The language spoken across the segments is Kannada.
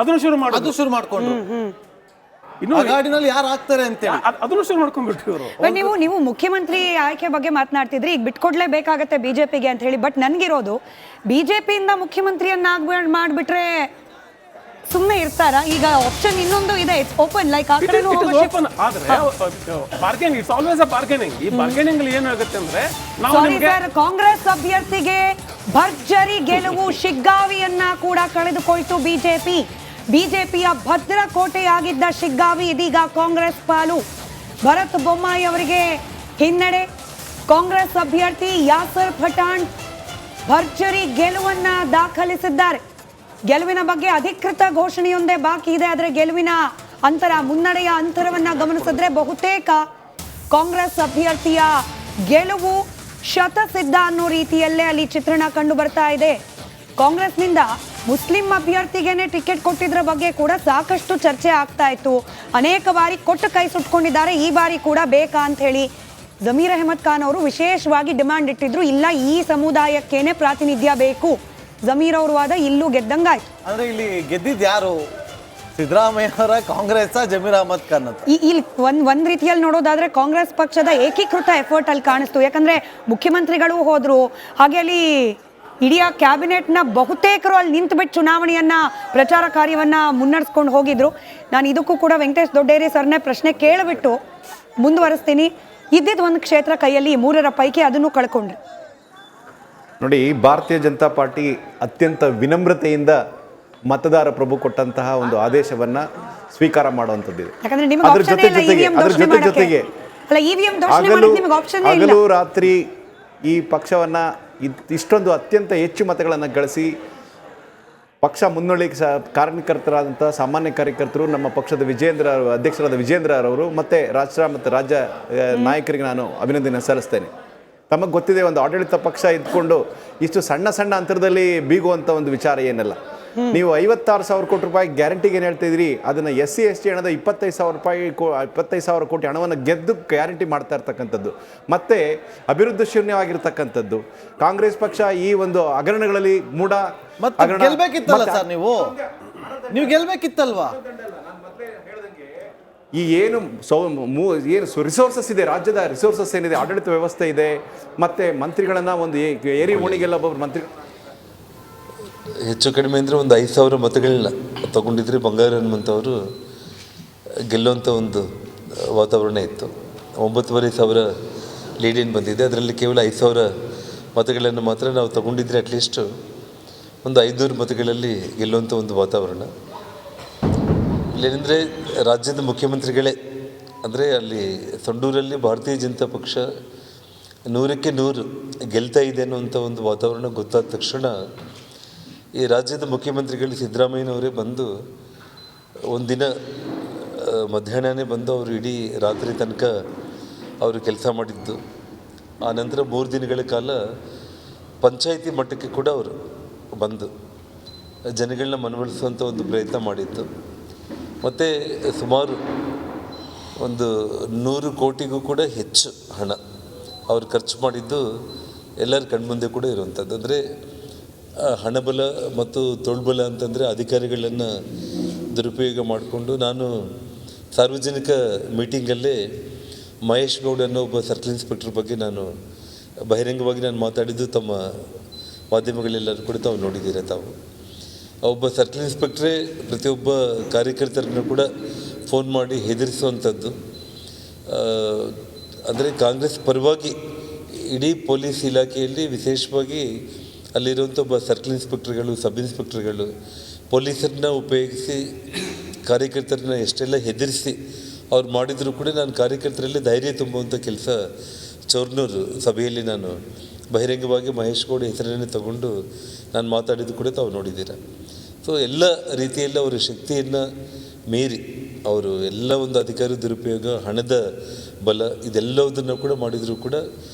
ಅದನ್ನು ಶುರು ಅದು ಶುರು ಮಾಡ್ಕೊಂಡ್ರು. ಇನ್ನು ಗಾಡಿನಲ್ಲಿ ಯಾರು ಆಗ್ತಾರೆ ಅಂತೇಳಿ ಅದನ್ನು ಶುರು ಮಾಡ್ಕೊಂಡ್ಬಿಟ್ರು ಇವರು. ನೀವು ಮುಖ್ಯಮಂತ್ರಿ ಆಯ್ಕೆ ಬಗ್ಗೆ ಮಾತನಾಡ್ತಿದ್ರಿ, ಈಗ ಬಿಟ್ಕೊಡ್ಲೇಬೇಕಾಗತ್ತೆ ಬಿಜೆಪಿಗೆ ಅಂತ ಹೇಳಿ. ಬಟ್ ನನ್ಗಿರೋದು ಬಿಜೆಪಿಯಿಂದ ಮುಖ್ಯಮಂತ್ರಿಯನ್ನ ಮಾಡ್ಬಿಟ್ರೆ ಸುಮ್ಮನೆ ಇರ್ತಾರ? ಈಗ ಆಪ್ಷನ್ ಇನ್ನೊಂದು ಇದೆ, ಇಟ್ಸ್ ಓಪನ್, ಲೈಕ್ ಆ ಕಡೆನೂ ಓಪನ್. ಆದ್ರೆ bargaining, it's always a bargaining. ಈ ಬಾರ್ಗೇನಿಂಗ್ ಅಲ್ಲಿ ಏನಾಗುತ್ತೆ ಅಂದ್ರೆ ಸಾರಿ ಸರ್, ಕಾಂಗ್ರೆಸ್ ಅಭ್ಯರ್ಥಿಗೆ ಭರ್ಜರಿ ಗೆಲುವು, ಶಿಗ್ಗಾವಿಯನ್ನ ಕೂಡ ಕಳೆದುಕೊಳ್ತು ಬಿಜೆಪಿ. ಬಿಜೆಪಿಯ ಭದ್ರಕೋಟೆಯಾಗಿದ್ದ ಶಿಗ್ಗಾವಿ ಇದೀಗ ಕಾಂಗ್ರೆಸ್ ಪಾಲು. ಭರತ್ ಬೊಮ್ಮಾಯಿ ಅವರಿಗೆ ಹಿನ್ನಡೆ. ಕಾಂಗ್ರೆಸ್ ಅಭ್ಯರ್ಥಿ ಯಾಸರ್ ಪಠಾಣ್ ಭರ್ಜರಿ ಗೆಲುವನ್ನ ದಾಖಲಿಸಿದ್ದಾರೆ. ಗೆಲುವಿನ ಬಗ್ಗೆ ಅಧಿಕೃತ ಘೋಷಣೆಯೊಂದೇ ಬಾಕಿ ಇದೆ. ಆದರೆ ಗೆಲುವಿನ ಅಂತರ, ಮುನ್ನಡೆಯ ಅಂತರವನ್ನ ಗಮನಿಸಿದ್ರೆ ಬಹುತೇಕ ಕಾಂಗ್ರೆಸ್ ಅಭ್ಯರ್ಥಿಯ ಗೆಲುವು ಶತಸಿದ್ಧ ಅನ್ನೋ ರೀತಿಯಲ್ಲೇ ಅಲ್ಲಿ ಚಿತ್ರಣ ಕಂಡು ಬರ್ತಾ ಇದೆ. ಕಾಂಗ್ರೆಸ್ನಿಂದ ಮುಸ್ಲಿಂ ಅಭ್ಯರ್ಥಿಗೇನೆ ಟಿಕೆಟ್ ಕೊಟ್ಟಿದ್ರ ಬಗ್ಗೆ ಕೂಡ ಸಾಕಷ್ಟು ಚರ್ಚೆ ಆಗ್ತಾ ಇತ್ತು. ಅನೇಕ ಬಾರಿ ಕೊಟ್ಟು ಕೈ ಸುಟ್ಕೊಂಡಿದ್ದಾರೆ. ಈ ಬಾರಿ ಕೂಡ ಬೇಕಾ ಅಂತ ಹೇಳಿ ಜಮೀರ್ ಅಹಮದ್ ಖಾನ್ ಅವರು ವಿಶೇಷವಾಗಿ ಡಿಮಾಂಡ್ ಇಟ್ಟಿದ್ರು. ಇಲ್ಲ, ಈ ಸಮುದಾಯಕ್ಕೇನೆ ಪ್ರಾತಿನಿಧ್ಯ ಬೇಕು. ಜಮೀರ್ ಅವ್ರ ವಾದ ಇಲ್ಲೂ ಗೆದ್ದಂಗಾಯ್ತು. ಅಂದ್ರೆ ಇಲ್ಲಿ ಗೆದ್ದಿದ್ ಯಾರು? ಸಿದ್ದರಾಮಯ್ಯ ಅವರ ಕಾಂಗ್ರೆಸ್, ಜಮೀರ್ ಅಹಮದ್ ಖಾನ್ ಅಂತ? ಇಲ್ಲಿ ಒಂದ್ ರೀತಿಯಲ್ಲಿ ನೋಡೋದಾದ್ರೆ ಕಾಂಗ್ರೆಸ್ ಪಕ್ಷದ ಏಕೀಕೃತ ಎಫರ್ಟ್ ಅಲ್ಲಿ ಕಾಣಿಸ್ತು. ಯಾಕಂದ್ರೆ ಮುಖ್ಯಮಂತ್ರಿಗಳು ಹೋದ್ರು, ಹಾಗೆ ಅಲ್ಲಿ ಇಡೀ ಕ್ಯಾಬಿನೆಟ್ನ ಬಹುತೇಕರು ಅಲ್ಲಿ ನಿಂತುಬಿಟ್ಟು ಚುನಾವಣೆಯನ್ನ, ಪ್ರಚಾರ ಕಾರ್ಯವನ್ನ ಮುನ್ನಡೆಸ್ಕೊಂಡು ಹೋಗಿದ್ರು. ನಾನು ಇದಕ್ಕೂ ಕೂಡ ವೆಂಕಟೇಶ್ ದೊಡ್ಡೇರಿ ಸರ್ನೇ ಪ್ರಶ್ನೆ ಕೇಳಿಬಿಟ್ಟು ಮುಂದುವರಿಸ್ತೀನಿ. ಇದ್ದಿದ್ದು ಒಂದು ಕ್ಷೇತ್ರ ಕೈಯಲ್ಲಿ, 3ರ ಪೈಕಿ ಅದನ್ನು ಕಳ್ಕೊಂಡ್ರಿ. ನೋಡಿ, ಭಾರತೀಯ ಜನತಾ ಪಾರ್ಟಿ ಅತ್ಯಂತ ವಿನಮ್ರತೆಯಿಂದ ಮತದಾರ ಪ್ರಭು ಕೊಟ್ಟಂತಹ ಒಂದು ಆದೇಶವನ್ನ ಸ್ವೀಕಾರ ಮಾಡುವಂಥದ್ದು. ಯಾಕಂದ್ರೆ ನಿಮಗೆ ಆಪ್ಷನ್ ಇಲ್ಲ ಇವಿಎಂ ದೋಷಣೆ ಮಾಡಕ್ಕೆ. ಅಲ್ಲ, ಇವಿಎಂ ದೋಷಣೆ ಮಾಡಕ್ಕೆ ನಿಮಗೆ ಆಪ್ಷನ್ ಇಲ್ಲ. ಹಗಲು ರಾತ್ರಿ ಈ ಪಕ್ಷವನ್ನ ಇಷ್ಟೊಂದು ಅತ್ಯಂತ ಹೆಚ್ಚು ಮತಗಳನ್ನು ಗಳಿಸಿ ಪಕ್ಷ ಮುನ್ನಡೆಯಲಿಕ್ಕೆ ಕಾರ್ಯಕರ್ತರಾದಂಥ ಸಾಮಾನ್ಯ ಕಾರ್ಯಕರ್ತರು, ನಮ್ಮ ಪಕ್ಷದ ಅಧ್ಯಕ್ಷರಾದ ವಿಜೇಂದ್ರ ಅವರು ಮತ್ತು ರಾಷ್ಟ್ರ ಮತ್ತು ರಾಜ್ಯ ನಾಯಕರಿಗೆ ನಾನು ಅಭಿನಂದನೆ ಸಲ್ಲಿಸ್ತೇನೆ. ತಮಗೆ ಗೊತ್ತಿದೆ, ಒಂದು ಆಡಳಿತ ಪಕ್ಷ ಇದ್ಕೊಂಡು ಇಷ್ಟು ಸಣ್ಣ ಸಣ್ಣ ಅಂತರದಲ್ಲಿ ಬೀಗುವಂಥ ಒಂದು ವಿಚಾರ ಏನಲ್ಲ. ನೀವು 56,000 ಕೋಟಿ ರೂಪಾಯಿ ಗ್ಯಾರಂಟಿಗೆ ಏನು ಹೇಳ್ತಿದ್ರಿ, ಅದನ್ನು SC ST ಹಣದ 25,000 ಕೋಟಿ ಹಣವನ್ನು ಗೆದ್ದು ಗ್ಯಾರಂಟಿ ಮಾಡ್ತಾ ಇರ್ತಕ್ಕಂಥದ್ದು, ಮತ್ತು ಅಭಿವೃದ್ಧಿ ಶೂನ್ಯವಾಗಿರ್ತಕ್ಕಂಥದ್ದು. ಕಾಂಗ್ರೆಸ್ ಪಕ್ಷ ಈ ಒಂದು ಹಗರಣಗಳಲ್ಲಿ ಗೆಲ್ಬೇಕಿತ್ತಲ್ಲ ಸರ್, ನೀವು ಗೆಲ್ಬೇಕಿತ್ತಲ್ವಾ? ಈ ಏನು ರಿಸೋರ್ಸಸ್ ಇದೆ, ರಾಜ್ಯದ ರಿಸೋರ್ಸಸ್ ಏನಿದೆ, ಆಡಳಿತ ವ್ಯವಸ್ಥೆ ಇದೆ, ಮತ್ತು ಮಂತ್ರಿಗಳನ್ನು ಒಂದು ಏರಿ ಓಣಿಗೆಲ್ಲ ಒಬ್ಬೊಬ್ಬರು ಮಂತ್ರಿ ಹೆಚ್ಚು ಕಡಿಮೆ ಅಂದರೆ ಒಂದು 5,000 ಮತಗಳನ್ನ ತಗೊಂಡಿದ್ರೆ ಬಂಗಾರ ಹನುಮಂತವರು ಗೆಲ್ಲುವಂಥ ಒಂದು ವಾತಾವರಣ ಇತ್ತು. 9,500 ಲೀಡೇನು ಬಂದಿದೆ. ಅದರಲ್ಲಿ ಕೇವಲ 5,000 ಮತಗಳನ್ನು ಮಾತ್ರ ನಾವು ತಗೊಂಡಿದ್ರೆ ಅಟ್ಲೀಸ್ಟ್ ಒಂದು 500 ಮತಗಳಲ್ಲಿ ಗೆಲ್ಲುವಂಥ ಒಂದು ವಾತಾವರಣ. ಇಲ್ಲೇನೆಂದರೆ ರಾಜ್ಯದ ಮುಖ್ಯಮಂತ್ರಿಗಳೇ, ಅಂದರೆ ಅಲ್ಲಿ ಸಂಡೂರಲ್ಲಿ ಭಾರತೀಯ ಜನತಾ ಪಕ್ಷ 100ಕ್ಕೆ 100 ಗೆಲ್ತಾ ಇದೆ ಅನ್ನುವಂಥ ಒಂದು ವಾತಾವರಣ ಗೊತ್ತಾದ ತಕ್ಷಣ ಈ ರಾಜ್ಯದ ಮುಖ್ಯಮಂತ್ರಿಗಳು ಸಿದ್ದರಾಮಯ್ಯನವರೇ ಬಂದು ಒಂದಿನ ಮಧ್ಯಾಹ್ನನೇ ಬಂದು ಅವರು ಇಡೀ ರಾತ್ರಿ ತನಕ ಅವರು ಕೆಲಸ ಮಾಡಿದ್ದು. ಆ ನಂತರ 3 ದಿನಗಳ ಕಾಲ ಪಂಚಾಯಿತಿ ಮಟ್ಟಕ್ಕೆ ಕೂಡ ಅವರು ಬಂದು ಜನಗಳನ್ನ ಮನವೊಲಿಸುವಂಥ ಒಂದು ಪ್ರಯತ್ನ ಮಾಡಿದ್ದು. ಮತ್ತು ಸುಮಾರು ಒಂದು 100 ಕೋಟಿಗೂ ಕೂಡ ಹೆಚ್ಚು ಹಣ ಅವರು ಖರ್ಚು ಮಾಡಿದ್ದು ಎಲ್ಲರ ಕಣ್ಮುಂದೆ ಕೂಡ ಇರುವಂಥದ್ದು. ಅಂದರೆ ಹಣಬಲ ಮತ್ತು ತೋಳ್ಬಲ ಅಂತಂದರೆ ಅಧಿಕಾರಿಗಳನ್ನು ದುರುಪಯೋಗ ಮಾಡಿಕೊಂಡು, ನಾನು ಸಾರ್ವಜನಿಕ ಮೀಟಿಂಗಲ್ಲೇ ಮಹೇಶ್ ಗೌಡ್ ಅನ್ನೋ ಒಬ್ಬ ಸರ್ಕಲ್ ಇನ್ಸ್ಪೆಕ್ಟರ್ ಬಗ್ಗೆ ನಾನು ಬಹಿರಂಗವಾಗಿ ಮಾತಾಡಿದ್ದು ತಮ್ಮ ಮಾಧ್ಯಮಗಳೆಲ್ಲರೂ ಕೂಡ ತಾವು ನೋಡಿದ್ದೀರ. ತಾವು ಒಬ್ಬ ಸರ್ಕಲ್ ಇನ್ಸ್ಪೆಕ್ಟ್ರೇ ಪ್ರತಿಯೊಬ್ಬ ಕಾರ್ಯಕರ್ತರನ್ನು ಕೂಡ ಫೋನ್ ಮಾಡಿ ಹೆದರಿಸುವಂಥದ್ದು. ಅಂದರೆ ಕಾಂಗ್ರೆಸ್ ಪರವಾಗಿ ಇಡೀ ಪೊಲೀಸ್ ಇಲಾಖೆಯಲ್ಲಿ ವಿಶೇಷವಾಗಿ ಅಲ್ಲಿರುವಂಥ ಒಬ್ಬ ಸರ್ಕಲ್ ಇನ್ಸ್ಪೆಕ್ಟರ್ಗಳು, ಸಬ್ ಇನ್ಸ್ಪೆಕ್ಟರ್ಗಳು ಪೊಲೀಸರನ್ನ ಉಪಯೋಗಿಸಿ ಕಾರ್ಯಕರ್ತರನ್ನ ಎಷ್ಟೆಲ್ಲ ಹೆದರಿಸಿ ಅವ್ರು ಮಾಡಿದರೂ ಕೂಡ ನಾನು ಕಾರ್ಯಕರ್ತರಲ್ಲಿ ಧೈರ್ಯ ತುಂಬುವಂಥ ಕೆಲಸ ಚೌರ್ನೂರು ಸಭೆಯಲ್ಲಿ ನಾನು ಬಹಿರಂಗವಾಗಿ ಮಹೇಶ್ ಗೌಡ ಹೆಸರನ್ನೇ ತಗೊಂಡು ನಾನು ಮಾತಾಡಿದ್ದು ಕೂಡ ತಾವು ನೋಡಿದ್ದೀರ. ಸೊ ಎಲ್ಲ ರೀತಿಯಲ್ಲಿ ಅವರ ಶಕ್ತಿಯನ್ನು ಮೀರಿ ಅವರು ಎಲ್ಲ ಒಂದು ಅಧಿಕಾರ ದುರುಪಯೋಗ, ಹಣದ ಬಲ ಇದೆಲ್ಲದನ್ನು ಕೂಡ ಮಾಡಿದರೂ ಕೂಡ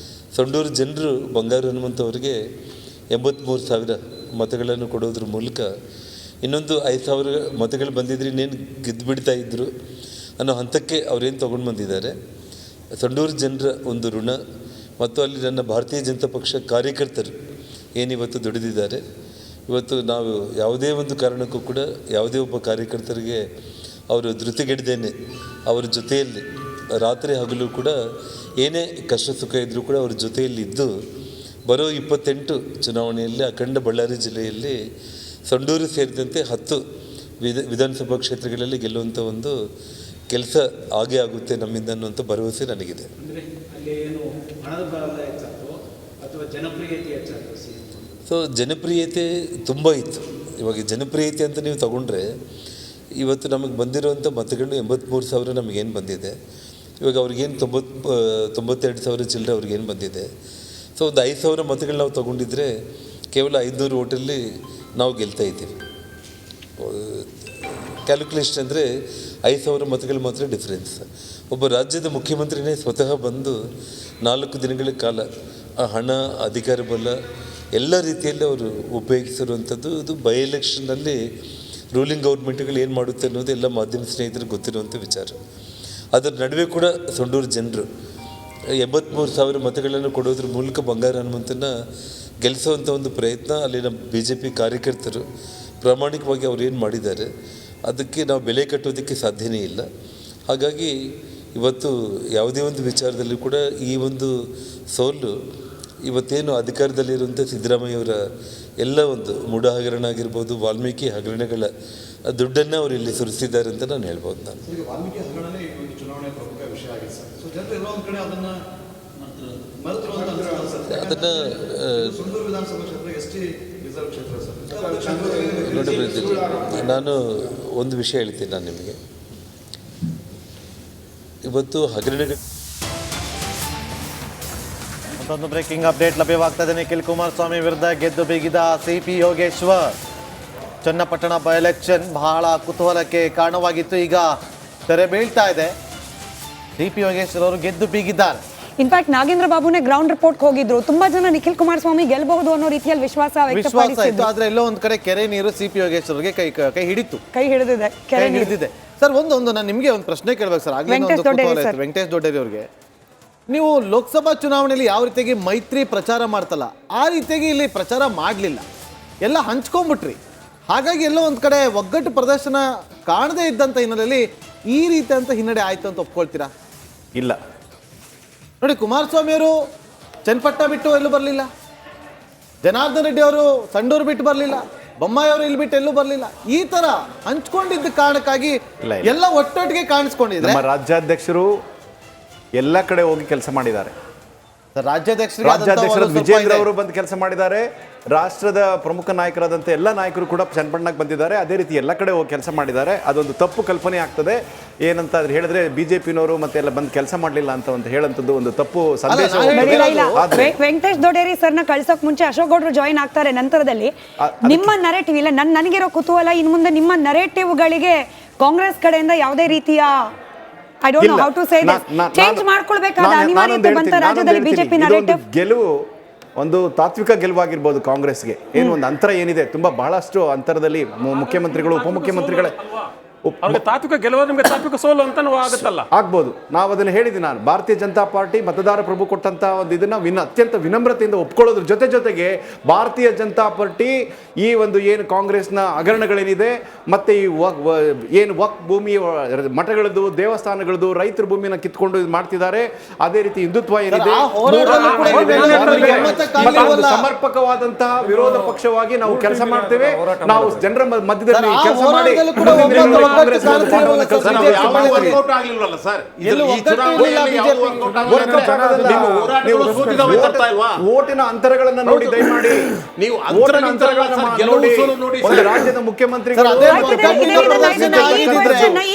ಸಂಡೂರು ಜನರು ಬಂಗಾರ ಹನುಮಂತವರಿಗೆ 83,000 ಮತಗಳನ್ನು ಕೊಡೋದ್ರ ಮೂಲಕ ಇನ್ನೊಂದು 5,000 ಮತಗಳು ಬಂದಿದ್ರೆ ಇನ್ನೇನು ಗೆದ್ದು ಬಿಡ್ತಾ ಇದ್ದರು ಅನ್ನೋ ಹಂತಕ್ಕೆ ಅವರೇನು ತೊಗೊಂಡು ಬಂದಿದ್ದಾರೆ. ಸಂಡೂರು ಜನರ ಒಂದು ಋಣ ಮತ್ತು ಅಲ್ಲಿ ನನ್ನ ಭಾರತೀಯ ಜನತಾ ಪಕ್ಷ ಕಾರ್ಯಕರ್ತರು ಏನಿವತ್ತು ದುಡಿದಿದ್ದಾರೆ, ಇವತ್ತು ನಾವು ಯಾವುದೇ ಒಂದು ಕಾರಣಕ್ಕೂ ಕೂಡ ಯಾವುದೇ ಒಬ್ಬ ಕಾರ್ಯಕರ್ತರಿಗೆ ಅವರು ಧೃತಿಗೆಡದೇನೆ ಅವರ ಜೊತೆಯಲ್ಲಿ ರಾತ್ರಿ ಹಗಲು ಕೂಡ ಏನೇ ಕಷ್ಟ ಸುಖ ಇದ್ದರೂ ಕೂಡ ಅವ್ರ ಜೊತೆಯಲ್ಲಿದ್ದು ಬರೋ 28 ಚುನಾವಣೆಯಲ್ಲಿ ಅಖಂಡ ಬಳ್ಳಾರಿ ಜಿಲ್ಲೆಯಲ್ಲಿ ಸಂಡೂರು ಸೇರಿದಂತೆ 10 ವಿಧಾನಸಭಾ ಕ್ಷೇತ್ರಗಳಲ್ಲಿ ಗೆಲ್ಲುವಂಥ ಒಂದು ಕೆಲಸ ಆಗೇ ಆಗುತ್ತೆ ನಮ್ಮಿಂದ ಅನ್ನುವಂಥ ಭರವಸೆ ನನಗಿದೆ. ಸೊ ಜನಪ್ರಿಯತೆ ತುಂಬ ಇತ್ತು. ಇವಾಗ ಜನಪ್ರಿಯತೆ ಅಂತ ನೀವು ತಗೊಂಡ್ರೆ ಇವತ್ತು ನಮಗೆ ಬಂದಿರುವಂಥ ಮತಗಳು 83,000 ನಮಗೇನು ಬಂದಿದೆ. ಇವಾಗ ಅವ್ರಿಗೇನು 92,000 ಚಿಲ್ಲರೆ ಅವ್ರಿಗೇನು ಬಂದಿದೆ. ಸೊ ಒಂದು 5,000 ಮತಗಳು ನಾವು ತೊಗೊಂಡಿದ್ರೆ ಕೇವಲ 500 ಓಟಲ್ಲಿ ನಾವು ಗೆಲ್ತಾ ಇದ್ದೀವಿ. ಕ್ಯಾಲ್ಕುಲೇಷನ್ ಅಂದರೆ 5,000 ಮತಗಳು ಮಾತ್ರ ಡಿಫ್ರೆನ್ಸ್. ಒಬ್ಬ ರಾಜ್ಯದ ಮುಖ್ಯಮಂತ್ರಿನೇ ಸ್ವತಃ ಬಂದು 4 ದಿನಗಳ ಕಾಲ ಆ ಹಣ, ಅಧಿಕಾರ ಬಲ ಎಲ್ಲ ರೀತಿಯಲ್ಲಿ ಅವರು ಉಪಯೋಗಿಸಿರುವಂಥದ್ದು. ಇದು ಬೈ ಎಲೆಕ್ಷನ್ನಲ್ಲಿ ರೂಲಿಂಗ್ ಗೌರ್ಮೆಂಟ್ಗಳು ಏನು ಮಾಡುತ್ತೆ ಅನ್ನೋದು ಎಲ್ಲ ಮಾಧ್ಯಮ ಸ್ನೇಹಿತರಿಗೆ ಗೊತ್ತಿರುವಂಥ ವಿಚಾರ. ಅದರ ನಡುವೆ ಕೂಡ ಸಂಡೂರು ಜನರು 83,000 ಮತಗಳನ್ನು ಕೊಡೋದ್ರ ಮೂಲಕ ಬಂಗಾರ ಹನುಮಂತನ ಗೆಲ್ಲಿಸುವಂಥ ಒಂದು ಪ್ರಯತ್ನ ಅಲ್ಲಿನ BJP ಕಾರ್ಯಕರ್ತರು ಪ್ರಾಮಾಣಿಕವಾಗಿ ಅವ್ರು ಏನು ಮಾಡಿದ್ದಾರೆ ಅದಕ್ಕೆ ನಾವು ಬೆಲೆ ಕಟ್ಟೋದಕ್ಕೆ ಸಾಧ್ಯನೇ ಇಲ್ಲ. ಹಾಗಾಗಿ ಇವತ್ತು ಯಾವುದೇ ಒಂದು ವಿಚಾರದಲ್ಲಿ ಕೂಡ ಈ ಒಂದು ಸೋಲು ಇವತ್ತೇನು ಅಧಿಕಾರದಲ್ಲಿರುವಂಥ ಸಿದ್ದರಾಮಯ್ಯವರ ಎಲ್ಲ ಒಂದು ಮೂಢ ಹಗರಣ ಆಗಿರ್ಬೋದು, ವಾಲ್ಮೀಕಿ ಹಗರಣಗಳ ದುಡ್ಡನ್ನು ಅವರು ಇಲ್ಲಿ ಸುರಿಸಿದ್ದಾರೆ ಅಂತ ನಾನು ಹೇಳ್ಬೋದು. ನಾನು ಅದನ್ನು ನೋಡಿ, ನಾನು ಒಂದು ವಿಷಯ ಹೇಳ್ತೀನಿ ನಾನು ನಿಮಗೆ. ಇವತ್ತು ಹಗರಣಗಳು ಮತ್ತೊಂದು ಬ್ರೇಕಿಂಗ್ ಅಪ್ಡೇಟ್ ಲಭ್ಯವಾಗ್ತಾ ಇದೆ. ನಿಖಿಲ್ ಕುಮಾರಸ್ವಾಮಿ ವಿರುದ್ಧ ಗೆದ್ದು ಬೀಗಿದ CP Yogeshwar. Channapatna by election ಬಹಳ ಕುತೂಹಲಕ್ಕೆ ಕಾರಣವಾಗಿತ್ತು. ಈಗ ತೆರೆ ಬೀಳ್ತಾ ಇದೆ. CP ಯೋಗೇಶ್ವರ್ ಅವರು ಗೆದ್ದು ಬೀಗಿದ್ದಾರೆ. ಇನ್ಫ್ಯಾಕ್ಟ್ ನಾಗೇಂದ್ರ ಬಾಬುನೇ ಗ್ರೌಂಡ್ ರಿಪೋರ್ಟ್ ಹೋಗಿದ್ರು. ತುಂಬಾ ಜನ ನಿಖಿಲ್ ಕುಮಾರಸ್ವಾಮಿ ಗೆಲ್ಲಬಹುದು ಅನ್ನೋ ರೀತಿಯಲ್ಲಿ ವಿಶ್ವಾಸ ಇತ್ತು. ಆದ್ರೆ ಎಲ್ಲೋ ಒಂದ್ ಕಡೆ ಕೆರೆ ನೀರು CP ಯೋಗೇಶ್ವರ್ಗೆ ಕೈ ಹಿಡಿತು, ಕೈ ಹಿಡಿದಿದೆ, ಕೆರೆ ಹಿಡಿದಿದೆ. ಸರ್ ಒಂದು ನಾನು ನಿಮಗೆ ಒಂದು ಪ್ರಶ್ನೆ ಕೇಳ್ಬೇಕು ಸರ್. ಆಗ್ಲೇ ವೆಂಕಟೇಶ್ ದೊಡ್ಡೇರಿ ಅವ್ರಿಗೆ, ನೀವು ಲೋಕಸಭಾ ಚುನಾವಣೆಯಲ್ಲಿ ಯಾವ ರೀತಿಯಾಗಿ ಮೈತ್ರಿ ಪ್ರಚಾರ ಮಾಡ್ತಲ್ಲ ಆ ರೀತಿಯಾಗಿ ಇಲ್ಲಿ ಪ್ರಚಾರ ಮಾಡಲಿಲ್ಲ, ಎಲ್ಲ ಹಂಚ್ಕೊಂಡ್ಬಿಟ್ರಿ. ಹಾಗಾಗಿ ಎಲ್ಲೋ ಒಂದು ಕಡೆ ಒಗ್ಗಟ್ಟು ಪ್ರದರ್ಶನ ಕಾಣದೇ ಇದ್ದಂಥ ಹಿನ್ನೆಲೆಯಲ್ಲಿ ಈ ರೀತಿ ಅಂತ ಹಿನ್ನಡೆ ಆಯ್ತು ಅಂತ ಒಪ್ಕೊಳ್ತೀರಾ? ಇಲ್ಲ ನೋಡಿ, ಕುಮಾರಸ್ವಾಮಿ ಅವರು ಚನ್ನಪಟ್ಟಣ ಬಿಟ್ಟು ಎಲ್ಲೂ ಬರಲಿಲ್ಲ, ಜನಾರ್ದನ್ ರೆಡ್ಡಿ ಅವರು ಸಂಡೂರು ಬಿಟ್ಟು ಬರಲಿಲ್ಲ, ಬೊಮ್ಮಾಯಿ ಅವರು ಇಲ್ಲಿ ಬಿಟ್ಟು ಎಲ್ಲೂ ಬರಲಿಲ್ಲ. ಈ ತರ ಹಂಚ್ಕೊಂಡಿದ್ದ ಕಾರಣಕ್ಕಾಗಿ ಎಲ್ಲ ಒಟ್ಟೊಟ್ಟಿಗೆ ಕಾಣಿಸ್ಕೊಂಡಿದೆ. ನಮ್ಮ ರಾಜ್ಯಾಧ್ಯಕ್ಷರು ಎಲ್ಲ ಕಡೆ ಹೋಗಿ ಕೆಲಸ ಮಾಡಿದ್ದಾರೆ. ರಾಜ್ಯಾಧ್ಯಕ್ಷರು ವಿಜೇಂದ್ರ ಅವರು ಬಂದು ಕೆಲಸ ಮಾಡಿದ್ದಾರೆ. ರಾಷ್ಟ್ರದ ಪ್ರಮುಖ ನಾಯಕರಾದಂಥ ಎಲ್ಲ ನಾಯಕರು ಕೂಡ ಚನ್ನಪಟ್ಟಣಕ್ಕೆ ಬಂದಿದ್ದಾರೆ. ಅದೇ ರೀತಿ ಎಲ್ಲ ಕಡೆ ಹೋಗಿ ಕೆಲಸ ಮಾಡಿದ್ದಾರೆ. ಅದೊಂದು ತಪ್ಪು ಕಲ್ಪನೆ ಆಗ್ತದೆ. ಏನಂತ ಹೇಳಿದ್ರೆ BJPನವರು ಮತ್ತೆ ಎಲ್ಲ ಬಂದು ಕೆಲಸ ಮಾಡಲಿಲ್ಲ ಅಂತ ಒಂದು ಹೇಳಂತದ್ದು ಒಂದು ತಪ್ಪು ಸಂದೇಶ. ವೆಂಕಟೇಶ್ ದೊಡ್ಡೇರಿ ಸರ್ನ ಕಳ್ಸೋಕ್ ಮುಂಚೆ ಅಶೋಕ್ ಗೌಡ್ರು ಜಾಯಿನ್ ಆಗ್ತಾರೆ ನಂತರದಲ್ಲಿ. ನಿಮ್ಮ ನರೇಟಿವ್ ಇಲ್ಲ, ನನಗಿರೋ ಕುತೂಹಲ ಇನ್ನು ಮುಂದೆ ನಿಮ್ಮ ನರೇಟಿವ್ಗಳಿಗೆ ಕಾಂಗ್ರೆಸ್ ಕಡೆಯಿಂದ ಯಾವುದೇ ರೀತಿಯ I don't know how to say this. Change ಮಾಡ್ಕೊಳ್ಬೇಕಾದ ಅನಿವಾರ್ಯತೆ ಬಂತ ರಾಜ್ಯದಲ್ಲಿ BJP ನರೇಟಿವ್. ಗೆಲುವು ಒಂದು ತಾತ್ವಿಕ ಗೆಲುವಾಗಿರ್ಬೋದು ಕಾಂಗ್ರೆಸ್ಗೆ. ಏನು ಒಂದು ಅಂತರ ಏನಿದೆ, ತುಂಬಾ ಬಹಳಷ್ಟು ಅಂತರದಲ್ಲಿ ಮುಖ್ಯಮಂತ್ರಿಗಳು, ಉಪಮುಖ್ಯಮಂತ್ರಿಗಳೇ ತಾತ್ವಿಕ ಗೆಲುವು, ನಿಮಗೆ ತಾತ್ವಿಕ ಸೋಲು ಅಂತ ಆಗುತ್ತಲ್ಲ, ಆಗ್ಬೋದು. ನಾವು ಅದನ್ನು ಹೇಳಿದ್ದೀನಿ. ನಾನು ಭಾರತೀಯ ಜನತಾ ಪಾರ್ಟಿ ಮತದಾರ ಪ್ರಭು ಕೊಟ್ಟಂತ ಒಂದು ಇದನ್ನ ಅತ್ಯಂತ ವಿನಮ್ರತೆಯಿಂದ ಒಪ್ಕೊಳ್ಳೋದ್ರ ಜೊತೆಗೆ ಭಾರತೀಯ ಜನತಾ ಪಾರ್ಟಿ ಈ ಒಂದು ಏನು ಕಾಂಗ್ರೆಸ್ನ ಹಗರಣಗಳೇನಿದೆ ಮತ್ತೆ ಈ ಏನು ವಕ್ ಭೂಮಿ, ಮಠಗಳದ್ದು, ದೇವಸ್ಥಾನಗಳದ್ದು, ರೈತರ ಭೂಮಿನ ಕಿತ್ಕೊಂಡು ಮಾಡ್ತಿದ್ದಾರೆ. ಅದೇ ರೀತಿ ಹಿಂದುತ್ವ ಏನಿದೆ, ಸಮರ್ಪಕವಾದಂತಹ ವಿರೋಧ ಪಕ್ಷವಾಗಿ ನಾವು ಕೆಲಸ ಮಾಡ್ತೇವೆ. ನಾವು ಜನರ ಮಧ್ಯದಲ್ಲಿ ಕೆಲಸ ಮಾಡಿ ಓಟಿನ ಅಂತರಗಳನ್ನ ನೋಡಿ ದಯಮಾಡಿ ನೀವು ರಾಜ್ಯದ ಮುಖ್ಯಮಂತ್ರಿಗಳು